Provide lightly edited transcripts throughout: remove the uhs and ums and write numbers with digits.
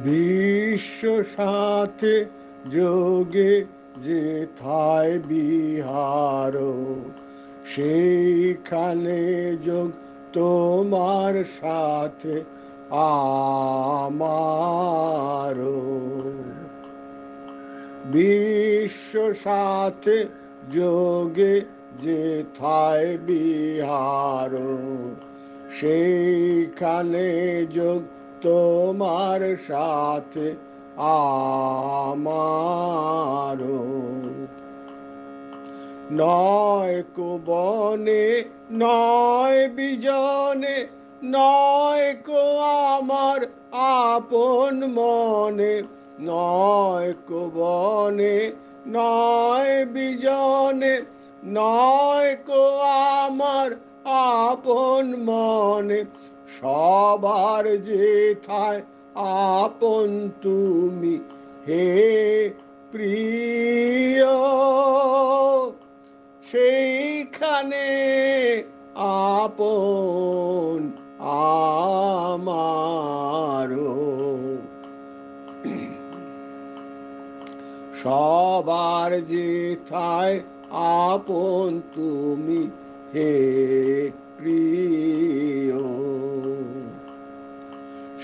বিশ্ব সাথে যোগে যেথায় বিহার, সেইখানে যোগ তোমার সাথে আমার। বিশ্ব সাথে যোগে যেথায় বিহার, সেইখানে যোগ তোমার সাথে আমার। নয় কো বনে নয় বিজনে, নয় কো আমার আপন মনে, নয় কো বনে নয় বিজনে, নয় কো আমার আপন মনে, সবার যেথায় আপন তুমি হে প্রিয়, সেইখানে আপন আমারও। সবার যেথায় আপন তুমি হে প্রিয়,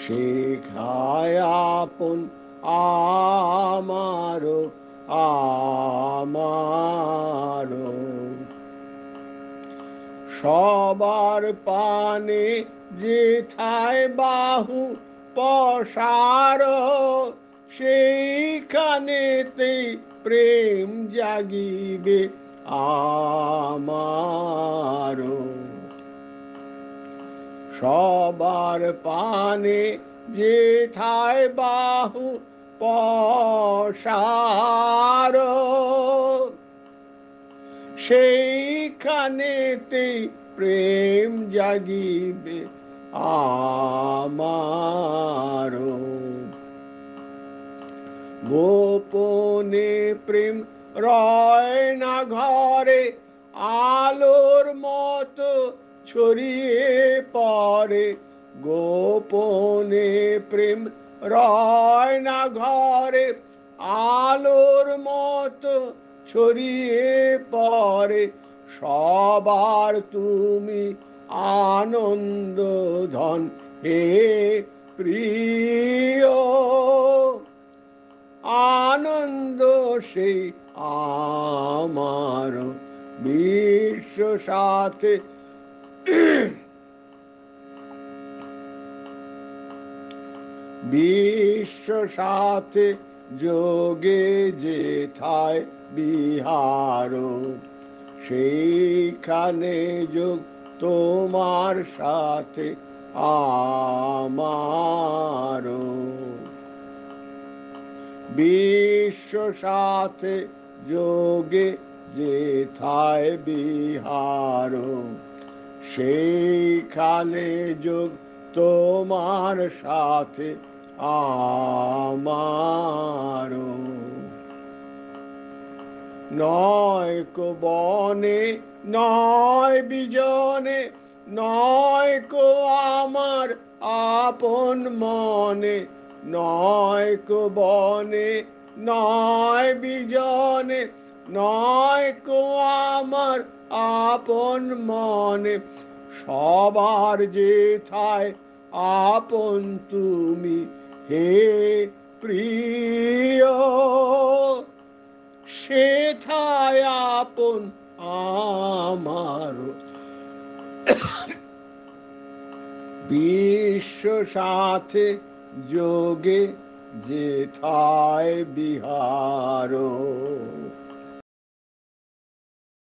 শেখায় আপন আমারও আমারও। সবার পানে যেথায় বাহু পসার, সেইখানেতেই প্রেম জাগিবে আমার। সবার পানে যেথায় বাহু পসার, সেইখানেতেই প্রেম জাগিবে আমার। গোপনে প্রেম রয় না ঘরে, আলোর মতো ছড়িয়ে পড়ে। গোপনে প্রেম রয় না ঘরে, আলোর মতো ছড়িয়ে পড়ে। সবার তুমি আনন্দ ধন হে প্রিয়, আনন্দ সেই আমার। বিশ্ব সাথে বিশ্ব সাথে যোগে যেথায় বিহার, সেইখানে যোগ তোমার সাথে আমার। বিশ্ব সাথে যোগে যেথায় বিহার, সেইখানে যোগ তোমার সাথে আমার। নয় কো বনে নয় বিজনে, নয় কো আমার আপন মনে, নয় কো বনে নয় বিজনে, নয় কো আমার আপন মনে, সবার যেথায় আপন তুমি হে প্রিয়, সেথায় আপন আমার। বিশ্ব সাথে যোগে যেথায় বিহার,